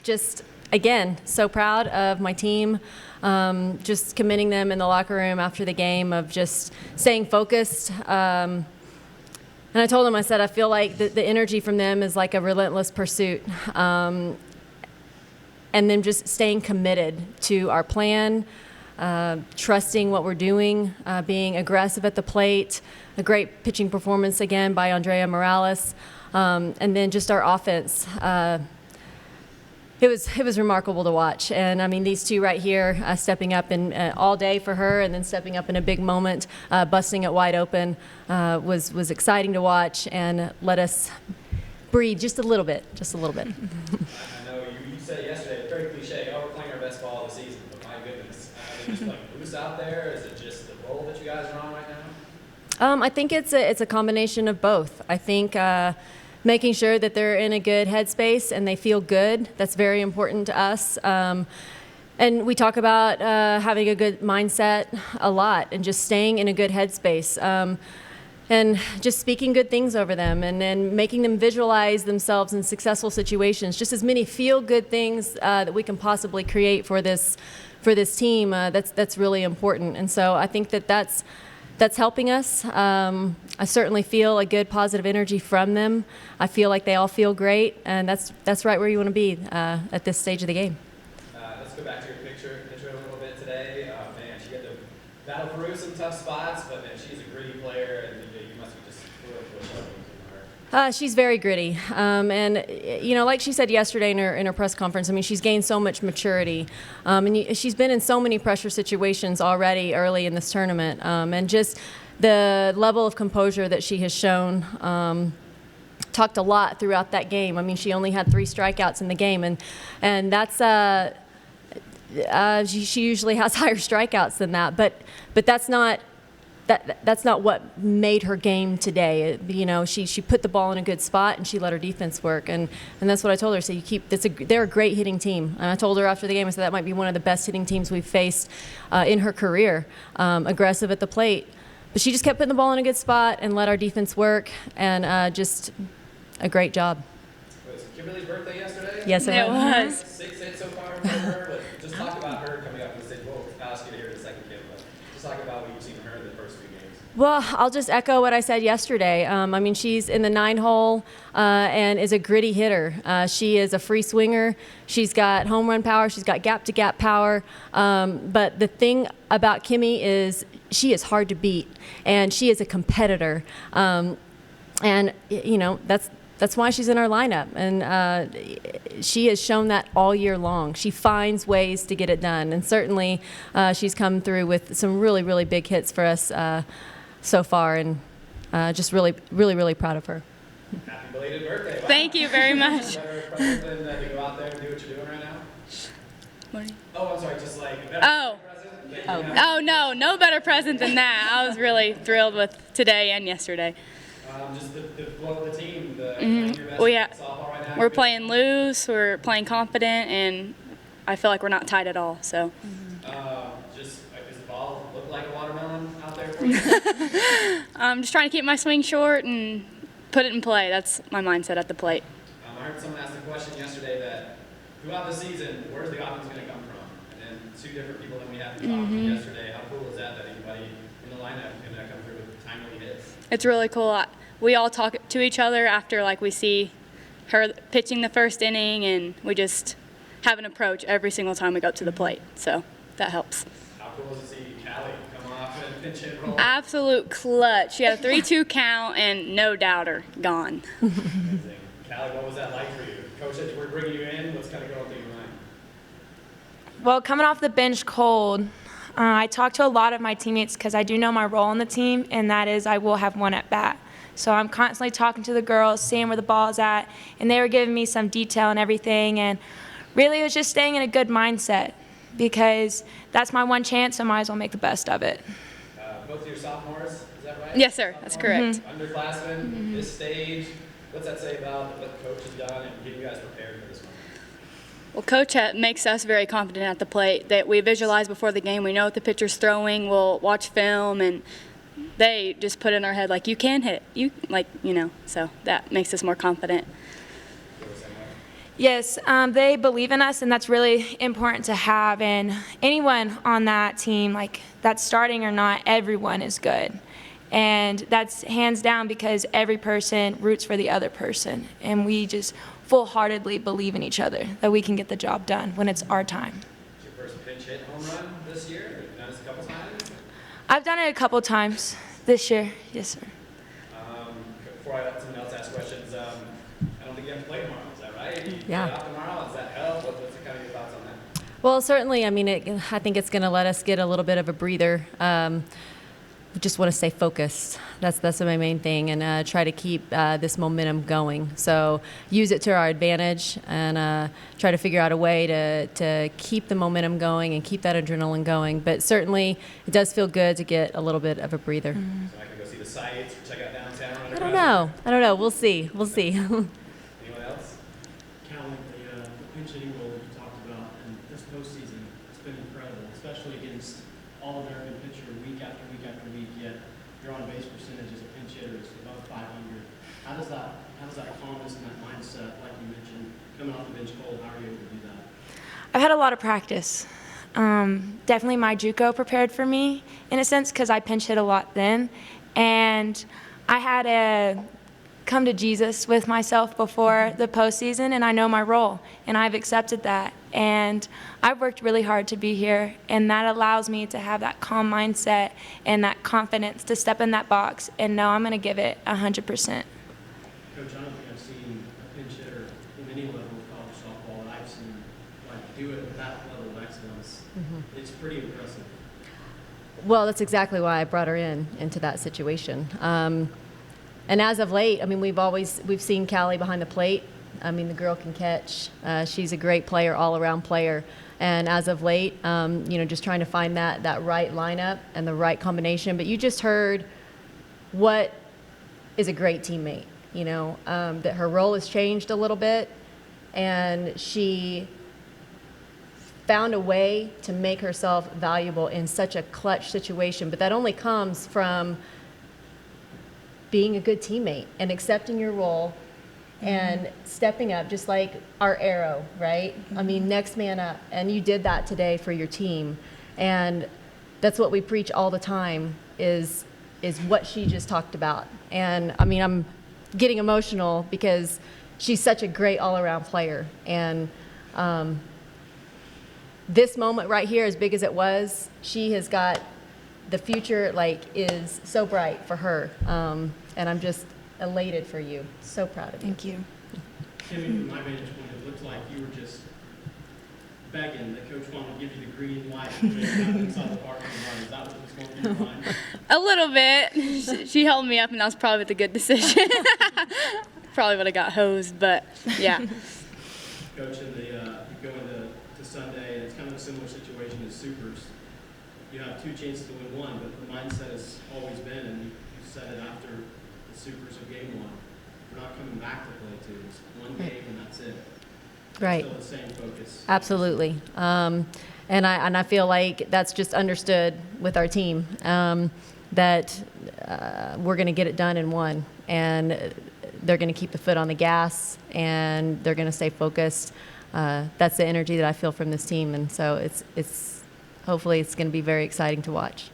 just, again, so proud of my team. Just commending them in the locker room after the game of just staying focused. And I told them, I said, I feel like the energy from them is like a relentless pursuit. And then just staying committed to our plan, trusting what we're doing, being aggressive at the plate, a great pitching performance again by Andrea Morales, and then just our offense. It was remarkable to watch, and I mean these two right here stepping up in all day for her, and then stepping up in a big moment, busting it wide open, was exciting to watch, and let us breathe just a little bit, I know you said yesterday, it's very cliche. Oh, we're playing our best ball of the season, but my goodness, just like loose out there. Is it just the role that you guys are on right now? I think it's a combination of both. I think. Making sure that they're in a good headspace and they feel good. That's very important to us. And we talk about having a good mindset a lot and just staying in a good headspace. And just speaking good things over them and then making them visualize themselves in successful situations. Just as many feel-good things that we can possibly create for this team. That's really important. And so I think that's helping us. I certainly feel a good positive energy from them. I feel like they all feel great, and that's right where you want to be at this stage of the game. Let's go back to your picture a little bit today. Man, she had to battle through some tough spots, but man, she's a gritty player, and you must be just thrilled with what her. She's very gritty, and you know, like she said yesterday in her press conference. I mean, she's gained so much maturity, and she's been in so many pressure situations already early in this tournament, and just the level of composure that she has shown. Talked a lot throughout that game. I mean, she only had 3 strikeouts in the game, and that's she usually has higher strikeouts than that, but that's not. That's not what made her game today. You know, she put the ball in a good spot and she let her defense work, and that's what I told her. So they're a great hitting team. And I told her after the game, I said that might be one of the best hitting teams we've faced in her career. Aggressive at the plate, but she just kept putting the ball in a good spot and let our defense work, and just a great job. Was Kimberly's birthday yesterday? Yes, it was. 6 hits so far for her. But just talk about her coming up and say, "Well, I'll ask you to hear the second kid." But just talk about what you've seen from her in the first 2 games. Well, I'll just echo what I said yesterday. I mean, she's in the 9-hole and is a gritty hitter. She is a free swinger. She's got home run power. She's got gap-to-gap power. But the thing about Kimmy is she is hard to beat, and she is a competitor. And, you know, that's why she's in our lineup, and she has shown that all year long. She finds ways to get it done, and certainly she's come through with some really, really big hits for us so far, and just really, really, really proud of her. Happy belated birthday! Wow. Thank you very much. Better present than to go out there and do what you're doing right now. Morning. Oh, I'm sorry. Just like a better present. Oh no better present than that. I was really thrilled with today and yesterday. Just the flow of the team, playing your best softball right now. We're playing loose, we're playing confident, and I feel like we're not tight at all. So. Does the ball look like a watermelon out there for you? I'm just trying to keep my swing short and put it in play. That's my mindset at the plate. I heard someone ask the question yesterday that throughout the season, where's the offense going to come from? And then 2 different people that we had to talk to yesterday. How cool is that anybody in the lineup can come through with timely hits? It's really cool. We all talk to each other after we see her pitching the first inning, and we just have an approach every single time we go up to the plate. So that helps. How cool is it to see Callie come off and pinch hit roll? Absolute clutch. She had a 3-2 count and no doubter, gone. Amazing. Callie, what was that like for you? Coach said we're bringing you in. What's kind of going through your mind? Well, coming off the bench cold, I talked to a lot of my teammates because I do know my role on the team, and that is I will have 1 at bat. So I'm constantly talking to the girls, seeing where the ball's at, and they were giving me some detail and everything. And really, it was just staying in a good mindset because that's my 1 chance, so I might as well make the best of it. Both of your sophomores, is that right? Yes, sir. That's correct. Underclassmen, this stage. What's that say about what the coach has done and getting you guys prepared for this one? Well, Coach makes us very confident at the plate. That we visualize before the game. We know what the pitcher's throwing. We'll watch film, and they just put in our head you can hit it. So that makes us more confident. Yes, they believe in us, and that's really important to have. And anyone on that team, like that's starting or not, everyone is good. And that's hands down because every person roots for the other person. And we just full-heartedly believe in each other, that we can get the job done when it's our time. Is your first pinch hit home run this year? Have you done this a couple times? I've done it a couple times this year. Yes, sir. Before I let someone else ask questions, I don't think you have to play tomorrow. Is that right? You Yeah. get out tomorrow. Does that help? What's kind of your thoughts on that? Well, certainly. I mean, I think it's going to let us get a little bit of a breather. We just want to stay focused. That's my main thing, and try to keep this momentum going. So use it to our advantage, and try to figure out a way to keep the momentum going and keep that adrenaline going. But certainly, it does feel good to get a little bit of a breather. So I can go see the sights or check out downtown. I don't know. We'll see. Anyone else? Callie, the pinch hitting role that you talked about in this postseason, it's been incredible, especially against All-American pitcher week after week after week, yet your on-base percentage as a pinch hitter is above 500. How does that calmness and that mindset, like you mentioned, coming off the bench cold, how are you able to do that? I've had a lot of practice. Definitely my JUCO prepared for me in a sense because I pinch hit a lot then. And I had to come to Jesus with myself before the postseason, and I know my role, and I've accepted that. And I've worked really hard to be here, and that allows me to have that calm mindset and that confidence to step in that box and know I'm going to give it 100%. Coach, I don't think I've seen a pinch hitter in any level of college softball that I've seen like do it at that level of excellence. It's pretty impressive. Well, that's exactly why I brought her into that situation. And as of late, I mean, we've seen Callie behind the plate. I mean, the girl can catch. She's a great player, all-around player. And as of late, just trying to find that right lineup and the right combination. But you just heard what is a great teammate. That her role has changed a little bit, and she found a way to make herself valuable in such a clutch situation. But that only comes from being a good teammate and accepting your role and stepping up, just like our arrow, right? I mean, next man up. And you did that today for your team. And that's what we preach all the time is what she just talked about. And I mean, I'm getting emotional because she's such a great all-around player. And this moment right here, as big as it was, she has got the future is so bright for her. And I'm just elated for you. So proud of you. Thank you. Kimmy, from my vantage point, it looked like you were just begging that Coach wanted to give you the green light to make it happen inside the parking lot. Is that what was going through your mind? A little bit. She held me up, and that was probably the good decision. Probably would have got hosed, but yeah. Coach, you go into Sunday, and it's kind of a similar situation as Supers. You have two chances to win one, but the mindset has always been, and you said it after the Supers of game one, we're not coming back to play two. It's one game, and that's it. Right. Still the same focus. Absolutely. And I feel like that's just understood with our team, that we're going to get it done in one. And they're going to keep the foot on the gas, and they're going to stay focused. That's the energy that I feel from this team. And so it's hopefully it's going to be very exciting to watch.